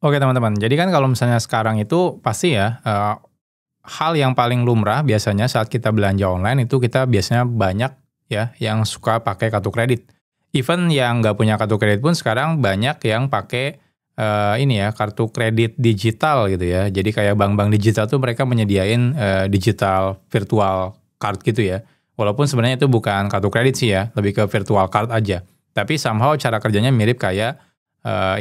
Oke teman-teman, jadi kan kalau misalnya sekarang itu pasti ya, hal yang paling lumrah biasanya saat kita belanja online itu kita biasanya banyak ya yang suka pakai kartu kredit. Even yang nggak punya kartu kredit pun sekarang banyak yang pakai, ini ya, kartu kredit digital gitu ya. Jadi kayak bank-bank digital tuh mereka menyediain, digital virtual card gitu ya. Walaupun sebenarnya itu bukan kartu kredit sih ya, lebih ke virtual card aja. Tapi somehow cara kerjanya mirip kayak,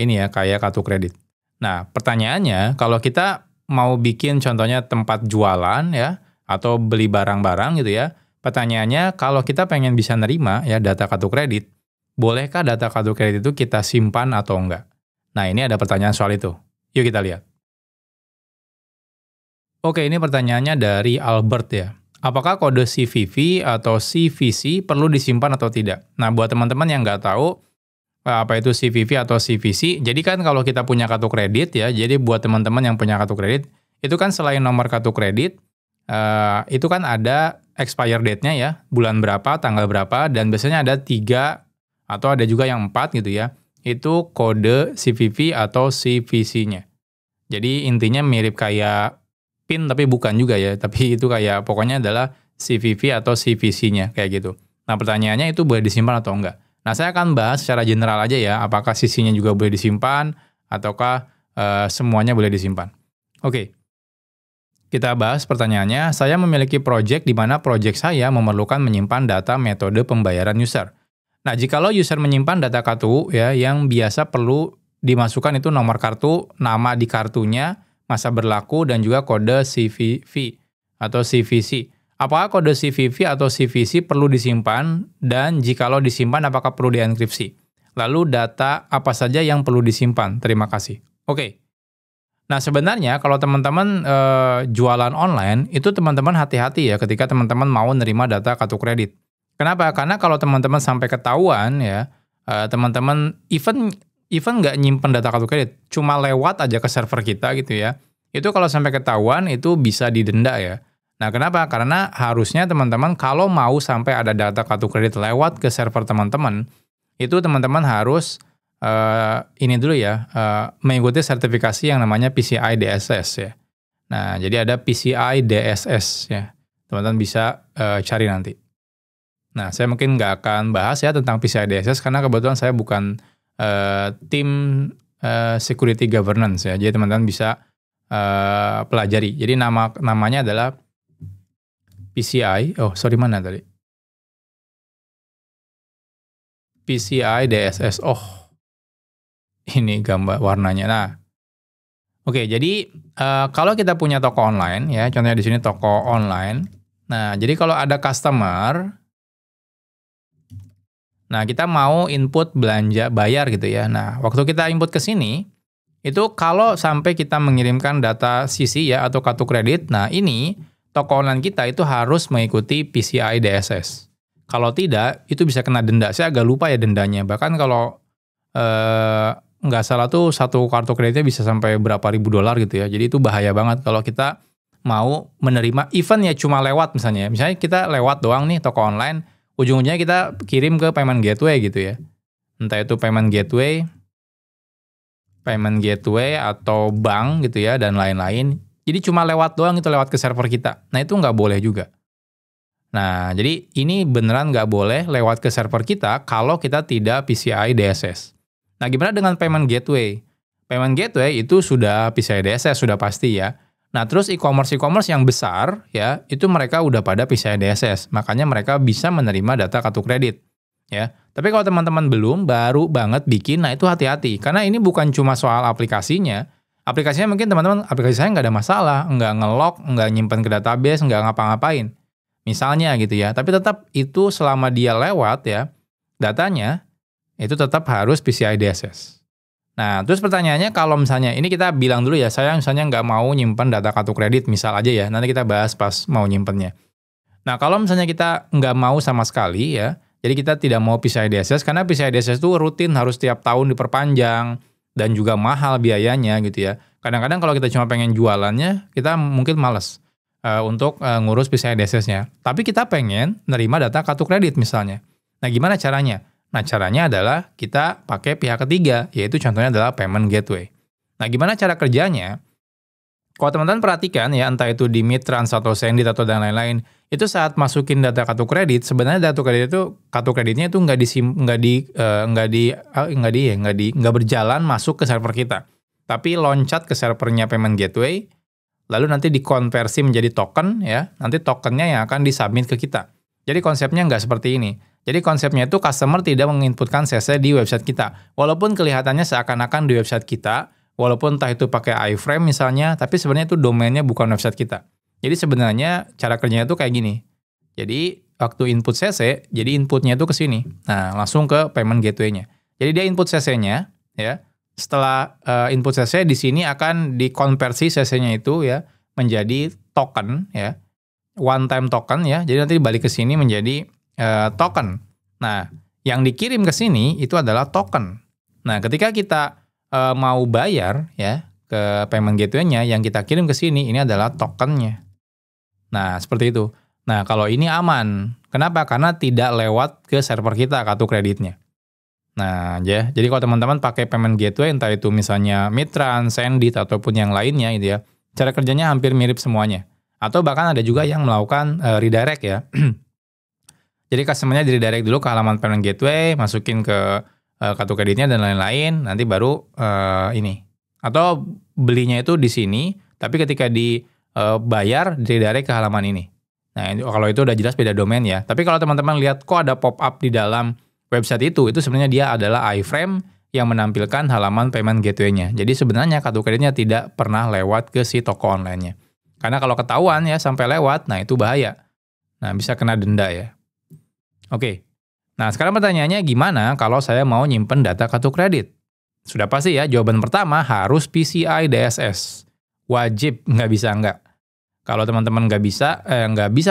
ini ya, kayak kartu kredit. Nah, pertanyaannya, kalau kita mau bikin contohnya tempat jualan ya, atau beli barang-barang gitu ya, pertanyaannya kalau kita pengen bisa nerima ya data kartu kredit, bolehkah data kartu kredit itu kita simpan atau enggak? Nah, ini ada pertanyaan soal itu. Yuk kita lihat. Oke, ini pertanyaannya dari Albert ya. Apakah kode CVV atau CVC perlu disimpan atau tidak? Nah, buat teman-teman yang nggak tahu, apa itu CVV atau CVC? Jadi kan kalau kita punya kartu kredit ya, jadi buat teman-teman yang punya kartu kredit, itu kan selain nomor kartu kredit, itu kan ada expire date-nya ya, bulan berapa, tanggal berapa, dan biasanya ada 3 atau ada juga yang 4 gitu ya, itu kode CVV atau CVC-nya. Jadi intinya mirip kayak PIN tapi bukan juga ya, tapi itu kayak pokoknya adalah CVV atau CVC-nya kayak gitu. Nah pertanyaannya itu boleh disimpan atau enggak? Nah saya akan bahas secara general aja ya, apakah CC-nya juga boleh disimpan, ataukah semuanya boleh disimpan. Oke, kita bahas pertanyaannya, saya memiliki project di mana project saya memerlukan menyimpan data metode pembayaran user. Nah, jikalau user menyimpan data kartu ya yang biasa perlu dimasukkan itu nomor kartu, nama di kartunya, masa berlaku, dan juga kode CVV atau CVC. Apakah kode CVV atau CVC perlu disimpan, dan jikalau disimpan apakah perlu dienkripsi? Lalu data apa saja yang perlu disimpan? Terima kasih. Oke. Nah sebenarnya kalau teman-teman jualan online, itu teman-teman hati-hati ya ketika teman-teman mau nerima data kartu kredit. Kenapa? Karena kalau teman-teman sampai ketahuan ya, teman-teman even nggak nyimpen data kartu kredit, cuma lewat aja ke server kita gitu ya, itu kalau sampai ketahuan itu bisa didenda ya. Nah kenapa? Karena harusnya teman-teman kalau mau sampai ada data kartu kredit lewat ke server teman-teman, itu teman-teman harus ini dulu ya, mengikuti sertifikasi yang namanya PCI DSS ya. Nah, jadi ada PCI DSS ya. Teman-teman bisa cari nanti. Nah, saya mungkin nggak akan bahas ya tentang PCI DSS karena kebetulan saya bukan tim security governance ya. Jadi teman-teman bisa pelajari. Jadi namanya adalah PCI. Oh, sorry mana tadi? PCI DSS. Oh, ini gambar warnanya. Nah, oke. Jadi kalau kita punya toko online ya, contohnya di sini toko online. Nah, jadi kalau ada customer, nah kita mau input belanja bayar gitu ya. Nah, waktu kita input ke sini, itu kalau sampai kita mengirimkan data CC ya atau kartu kredit, nah ini toko online kita itu harus mengikuti PCI DSS. Kalau tidak, itu bisa kena denda. Saya agak lupa ya dendanya. Bahkan kalau nggak salah tuh satu kartu kreditnya bisa sampai berapa ribu dolar gitu ya. Jadi itu bahaya banget kalau kita mau menerima event ya cuma lewat misalnya. Misalnya kita lewat doang nih toko online, ujung-ujungnya kita kirim ke payment gateway gitu ya. Entah itu payment gateway atau bank gitu ya dan lain-lain. Jadi cuma lewat doang itu lewat ke server kita. Nah itu nggak boleh juga. Nah jadi ini beneran nggak boleh lewat ke server kita kalau kita tidak PCI DSS. Nah, gimana dengan payment gateway? Payment gateway itu sudah PCI DSS, sudah pasti ya. Nah, terus e-commerce yang besar, ya, itu mereka udah pada PCI DSS. Makanya mereka bisa menerima data kartu kredit. Ya. Tapi kalau teman-teman belum, baru banget bikin, nah itu hati-hati. Karena ini bukan cuma soal aplikasinya. Aplikasinya mungkin teman-teman, aplikasi saya nggak ada masalah. Nggak nge-lock, nggak nyimpen ke database, nggak ngapa-ngapain. Misalnya gitu ya. Tapi tetap itu selama dia lewat ya, datanya, itu tetap harus PCI DSS. Nah, terus pertanyaannya kalau misalnya, ini kita bilang dulu ya, saya misalnya nggak mau nyimpen data kartu kredit, misal aja ya, nanti kita bahas pas mau nyimpennya. Nah, kalau misalnya kita nggak mau sama sekali ya, jadi kita tidak mau PCI DSS, karena PCI DSS itu rutin harus tiap tahun diperpanjang, dan juga mahal biayanya gitu ya. Kadang-kadang kalau kita cuma pengen jualannya, kita mungkin males untuk ngurus PCI DSS-nya. Tapi kita pengen nerima data kartu kredit misalnya. Nah, gimana caranya? Nah, caranya adalah kita pakai pihak ketiga, yaitu contohnya adalah payment gateway. Nah, gimana cara kerjanya? Kalau teman-teman perhatikan ya, entah itu di Midtrans atau Sendit atau dan lain-lain, itu saat masukin data kartu kredit, sebenarnya kartu kreditnya itu nggak berjalan masuk ke server kita, tapi loncat ke servernya payment gateway, lalu nanti dikonversi menjadi token ya, nanti tokennya yang akan disubmit ke kita. Jadi konsepnya nggak seperti ini. Jadi konsepnya itu customer tidak menginputkan CC di website kita, walaupun kelihatannya seakan-akan di website kita. Walaupun entah itu pakai iframe misalnya, tapi sebenarnya itu domainnya bukan website kita. Jadi sebenarnya cara kerjanya itu kayak gini. Jadi waktu input CC, jadi inputnya itu ke sini. Nah, langsung ke payment gateway-nya. Jadi dia input CC-nya, ya. Setelah input CC, di sini akan dikonversi CC-nya itu ya menjadi token, ya. One time token ya. Jadi nanti balik ke sini menjadi token. Nah, yang dikirim ke sini itu adalah token. Nah, ketika kita mau bayar ya ke payment gateway-nya, yang kita kirim ke sini ini adalah tokennya. Nah, seperti itu. Nah, kalau ini aman. Kenapa? Karena tidak lewat ke server kita kartu kreditnya. Nah, ya. Jadi kalau teman-teman pakai payment gateway, entah itu misalnya Midtrans, Sendit, ataupun yang lainnya itu ya, cara kerjanya hampir mirip semuanya. Atau bahkan ada juga yang melakukan redirect ya. Jadi customer-nya di-redirect dulu ke halaman payment gateway, masukin ke kartu kreditnya dan lain-lain, nanti baru ini. Atau belinya itu di sini, tapi ketika dibayar, redirect ke halaman ini. Nah, kalau itu udah jelas beda domain ya. Tapi kalau teman-teman lihat kok ada pop-up di dalam website itu sebenarnya dia adalah iframe yang menampilkan halaman payment gateway-nya. Jadi sebenarnya kartu kreditnya tidak pernah lewat ke si toko online-nya. Karena kalau ketahuan ya sampai lewat, nah itu bahaya. Nah, bisa kena denda ya. Oke. Nah, sekarang pertanyaannya gimana kalau saya mau nyimpen data kartu kredit? Sudah pasti ya, jawaban pertama harus PCI DSS. Wajib, nggak bisa nggak. Kalau teman-teman nggak bisa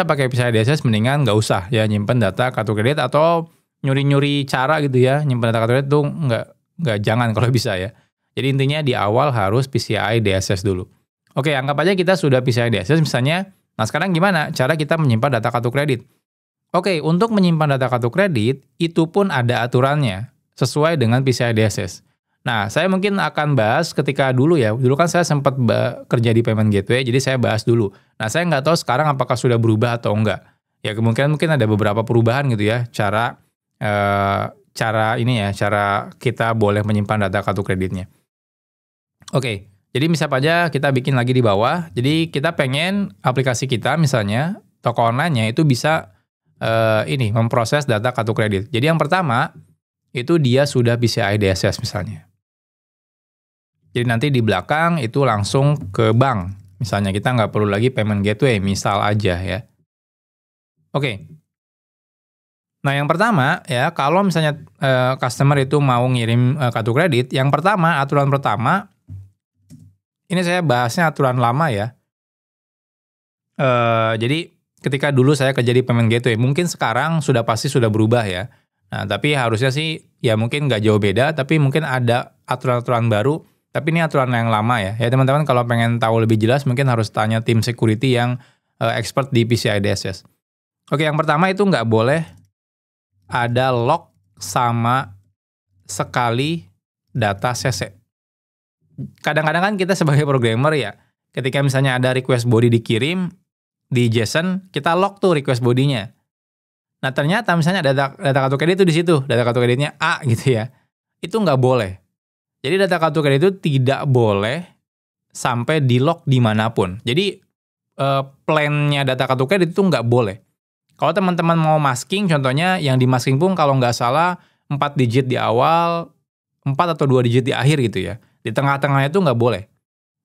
pakai PCI DSS, mendingan nggak usah ya nyimpen data kartu kredit atau nyuri-nyuri cara gitu ya, nyimpen data kartu kredit tuh nggak jangan kalau bisa ya. Jadi intinya di awal harus PCI DSS dulu. Oke, anggap aja kita sudah PCI DSS misalnya. Nah, sekarang gimana cara kita menyimpan data kartu kredit? Oke, untuk menyimpan data kartu kredit, itu pun ada aturannya, sesuai dengan PCI DSS. Nah, saya mungkin akan bahas ketika dulu ya, dulu kan saya sempat kerja di payment gateway, jadi saya bahas dulu. Nah, saya nggak tahu sekarang apakah sudah berubah atau enggak. Ya, kemungkinan mungkin ada beberapa perubahan gitu ya, cara kita boleh menyimpan data kartu kreditnya. Oke, jadi misal aja kita bikin lagi di bawah, jadi kita pengen aplikasi kita misalnya, toko online-nya itu bisa memproses data kartu kredit. Jadi yang pertama, itu dia sudah PCI DSS misalnya. Jadi nanti di belakang itu langsung ke bank. Misalnya kita nggak perlu lagi payment gateway, misal aja ya. Oke. Nah yang pertama ya, kalau misalnya customer itu mau ngirim kartu kredit, yang pertama, aturan pertama, ini saya bahasnya aturan lama ya. Jadi ketika dulu saya kerja di payment gateway, mungkin sekarang sudah pasti sudah berubah ya. Nah, tapi harusnya sih ya mungkin nggak jauh beda, tapi mungkin ada aturan-aturan baru, tapi ini aturan yang lama ya. Ya teman-teman kalau pengen tahu lebih jelas mungkin harus tanya tim security yang expert di PCI DSS. Oke, yang pertama itu nggak boleh ada lock sama sekali data CC. Kadang-kadang kan kita sebagai programmer ya, ketika misalnya ada request body dikirim, di JSON, kita lock tuh request body-nya. Nah, ternyata misalnya data kartu kredit itu di situ, data kartu kreditnya A gitu ya. Itu nggak boleh. Jadi data kartu kredit itu tidak boleh sampai di lock dimanapun. Jadi plan-nya data kartu kredit itu nggak boleh. Kalau teman-teman mau masking, contohnya yang di masking pun kalau nggak salah 4 digit di awal, 4 atau 2 digit di akhir gitu ya. Di tengah-tengahnya itu nggak boleh.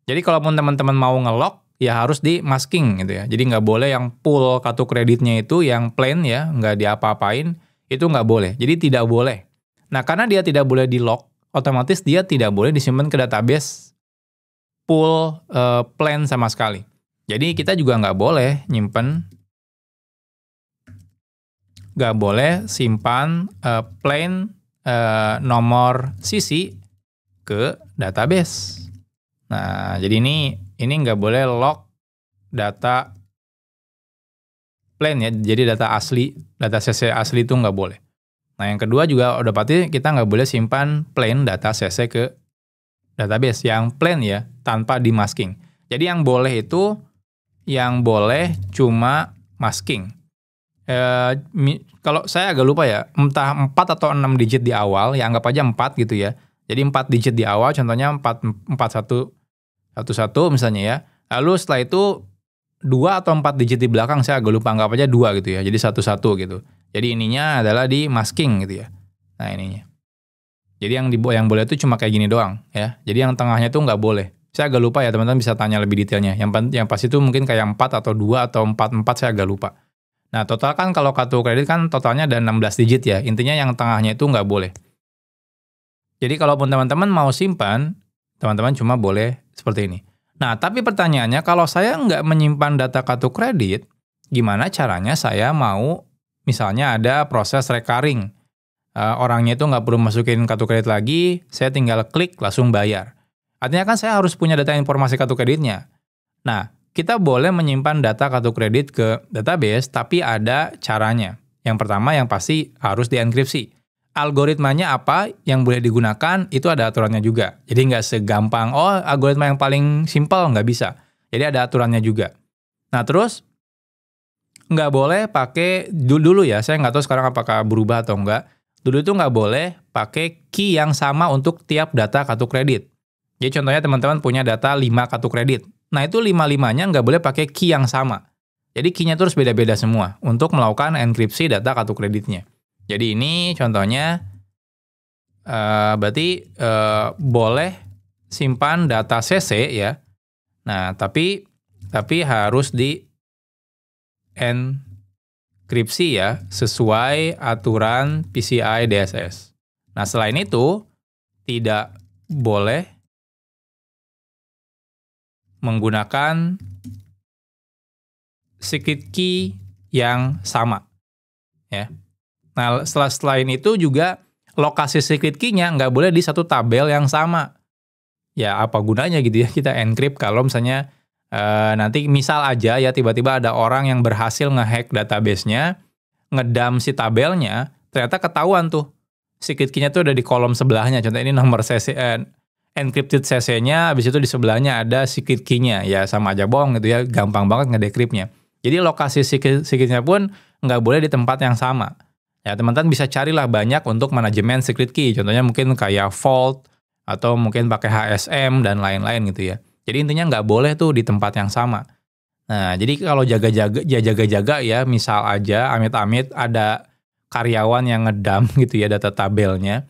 Jadi kalau teman-teman mau nge-lock, ya harus di masking gitu ya. Jadi nggak boleh yang full kartu kreditnya itu yang plain ya, nggak diapa-apain, itu nggak boleh. Jadi tidak boleh. Nah, karena dia tidak boleh di lock, otomatis dia tidak boleh disimpan ke database full plain sama sekali. Jadi kita juga nggak boleh simpan plain nomor CC ke database. Nah, jadi ini nggak boleh lock data plain ya, jadi data asli, data CC asli itu nggak boleh. Nah yang kedua juga udah pasti kita nggak boleh simpan plain data CC ke database yang plain ya, tanpa di masking. Jadi yang boleh itu, yang boleh cuma masking. Kalau saya agak lupa ya, entah 4 atau 6 digit di awal, ya anggap aja 4 gitu ya. Jadi 4 digit di awal, contohnya 4111 misalnya ya. Lalu setelah itu 2 atau 4 digit di belakang, saya agak lupa, anggap aja 2 gitu ya. Jadi 11 gitu. Jadi ininya adalah di masking gitu ya. Nah ininya. Jadi yang boleh itu cuma kayak gini doang ya. Jadi yang tengahnya itu nggak boleh. Saya agak lupa ya, teman-teman bisa tanya lebih detailnya. Yang pasti itu mungkin kayak 4 atau 2 atau 4 saya agak lupa. Nah total kan kalau kartu kredit kan totalnya ada 16 digit ya. Intinya yang tengahnya itu nggak boleh. Jadi kalaupun teman-teman mau simpan, teman-teman cuma boleh seperti ini. Nah tapi pertanyaannya, kalau saya nggak menyimpan data kartu kredit, gimana caranya saya mau misalnya ada proses recurring. Orangnya itu nggak perlu masukin kartu kredit lagi, saya tinggal klik langsung bayar. Artinya kan saya harus punya data informasi kartu kreditnya. Nah, kita boleh menyimpan data kartu kredit ke database, tapi ada caranya. Yang pertama yang pasti harus dienkripsi. Algoritmanya apa yang boleh digunakan, itu ada aturannya juga. Jadi nggak segampang, algoritma yang paling simpel, nggak bisa. Jadi ada aturannya juga. Nah terus, nggak boleh pakai, dulu ya, saya nggak tahu sekarang apakah berubah atau enggak. Dulu itu nggak boleh pakai key yang sama untuk tiap data kartu kredit. Jadi contohnya teman-teman punya data 5 kartu kredit. Nah itu 5-5-nya nggak boleh pakai key yang sama. Jadi key-nya terus beda-beda semua untuk melakukan enkripsi data kartu kreditnya. Jadi ini contohnya berarti boleh simpan data CC ya. Nah tapi harus di enkripsi ya, sesuai aturan PCI DSS. Nah selain itu tidak boleh menggunakan secret key yang sama ya. Nah selain itu juga lokasi secret key-nya nggak boleh di satu tabel yang sama. Ya apa gunanya gitu ya kita encrypt kalau misalnya nanti misal aja ya tiba-tiba ada orang yang berhasil ngehack database-nya, ngedump si tabelnya, ternyata ketahuan tuh secret key-nya tuh ada di kolom sebelahnya. Contoh ini nomor CC, encrypted CC-nya, habis itu di sebelahnya ada secret key-nya. Ya sama aja bohong gitu ya, gampang banget ngedecrypt-nya. Jadi lokasi secret-nya pun nggak boleh di tempat yang sama. Ya teman-teman bisa carilah banyak untuk manajemen secret key. Contohnya mungkin kayak Vault, atau mungkin pakai HSM dan lain-lain gitu ya. Jadi intinya nggak boleh tuh di tempat yang sama. Nah, jadi kalau jaga-jaga ya, misal aja amit-amit ada karyawan yang ngedump gitu ya data tabelnya.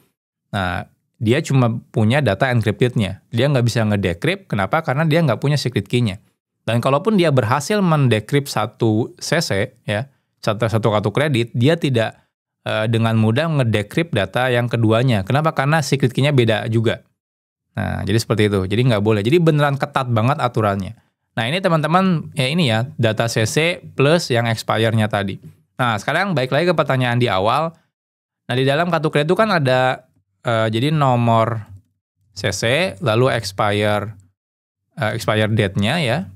Nah, dia cuma punya data encrypted-nya. Dia nggak bisa ngedecrypt. Kenapa? Karena dia nggak punya secret key-nya. Dan kalaupun dia berhasil mendecrypt satu CC, ya, satu kartu kredit, dia tidak dengan mudah ngedecrypt data yang keduanya. Kenapa? Karena secret key-nya beda juga. Nah, jadi seperti itu. Jadi nggak boleh. Jadi beneran ketat banget aturannya. Nah, ini teman-teman, ya ini ya, data CC plus yang expire-nya tadi. Nah, sekarang balik lagi ke pertanyaan di awal. Nah, di dalam kartu kredit itu kan ada, jadi nomor CC, lalu expire date-nya ya.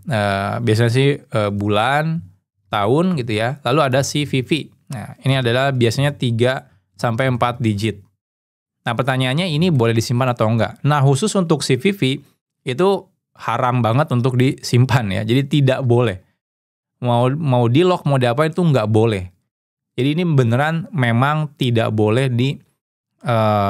Biasanya sih bulan, tahun gitu ya. Lalu ada CVV. Nah, ini adalah biasanya 3-4 digit. Nah pertanyaannya ini boleh disimpan atau enggak? Nah khusus untuk CVV itu haram banget untuk disimpan ya. Jadi tidak boleh. Mau di lock mau diapain itu nggak boleh. Jadi ini beneran memang tidak boleh di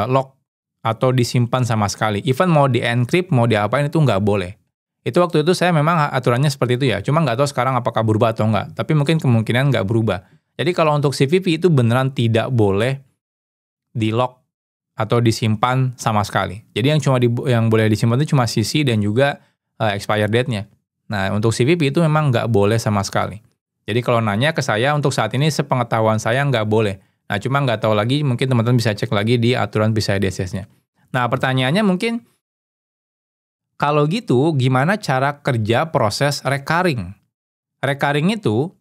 lock atau disimpan sama sekali. Even mau di encrypt mau diapain itu nggak boleh. Itu waktu itu saya memang aturannya seperti itu ya. Cuma nggak tahu sekarang apakah berubah atau enggak. Tapi mungkin kemungkinan nggak berubah. Jadi kalau untuk CVV itu beneran tidak boleh di lock atau disimpan sama sekali. Jadi yang boleh disimpan itu cuma CC dan juga expire date-nya. Nah, untuk CVV itu memang nggak boleh sama sekali. Jadi kalau nanya ke saya, untuk saat ini sepengetahuan saya nggak boleh. Nah, cuma nggak tahu lagi, mungkin teman-teman bisa cek lagi di aturan PCI DSS-nya. Nah, pertanyaannya mungkin, kalau gitu gimana cara kerja proses recurring? Recurring itu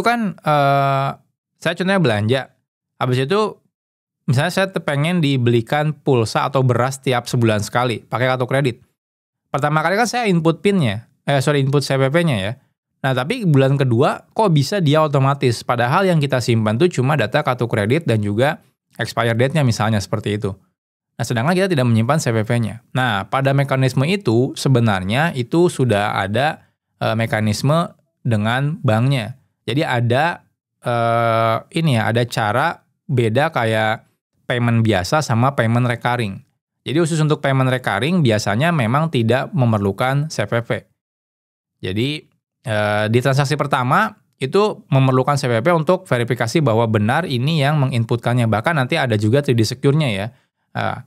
kan saya contohnya belanja. Habis itu misalnya saya pengen dibelikan pulsa atau beras tiap sebulan sekali, pakai kartu kredit. Pertama kali kan saya input PIN-nya, input CPP-nya ya. Nah tapi bulan kedua kok bisa dia otomatis, padahal yang kita simpan tuh cuma data kartu kredit dan juga expire date-nya misalnya seperti itu. Nah, sedangkan kita tidak menyimpan CVV-nya. Nah, pada mekanisme itu sebenarnya itu sudah ada mekanisme dengan banknya. Jadi ada ada cara beda kayak payment biasa sama payment recurring. Jadi khusus untuk payment recurring biasanya memang tidak memerlukan CVV. Jadi di transaksi pertama itu memerlukan CVV untuk verifikasi bahwa benar ini yang menginputkannya. Bahkan nanti ada juga 3D Secure-nya ya.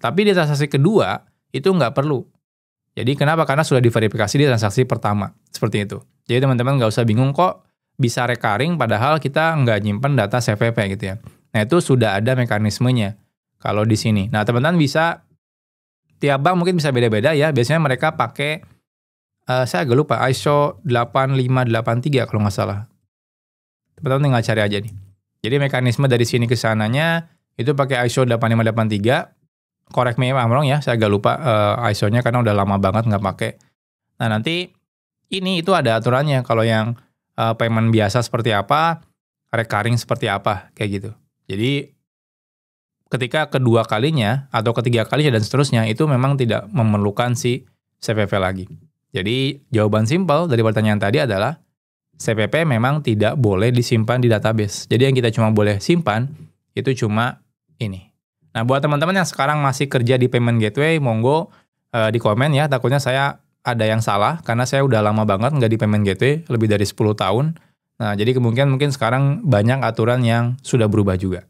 Tapi di transaksi kedua itu nggak perlu. Jadi kenapa? Karena sudah diverifikasi di transaksi pertama. Seperti itu. Jadi teman-teman nggak usah bingung kok bisa recurring padahal kita nggak nyimpen data CVV gitu ya. Nah itu sudah ada mekanismenya kalau di sini. Nah teman-teman bisa, tiap bank mungkin bisa beda-beda ya. Biasanya mereka pakai, saya agak lupa, ISO 8583 kalau nggak salah. Teman-teman tinggal cari aja nih. Jadi mekanisme dari sini ke sananya itu pakai ISO 8583. Correct me if I'm wrong ya, saya agak lupa ISO-nya karena udah lama banget nggak pakai. Nah nanti ini itu ada aturannya kalau yang payment biasa seperti apa, recurring seperti apa, kayak gitu. Jadi ketika kedua kalinya atau ketiga kalinya dan seterusnya itu memang tidak memerlukan si CVV lagi. Jadi jawaban simpel dari pertanyaan tadi adalah CVV memang tidak boleh disimpan di database. Jadi yang kita cuma boleh simpan itu cuma ini. Nah, buat teman-teman yang sekarang masih kerja di payment gateway, monggo di komen ya. Takutnya saya ada yang salah, karena saya udah lama banget nggak di payment gateway, lebih dari 10 tahun. Nah, jadi kemungkinan mungkin sekarang banyak aturan yang sudah berubah juga.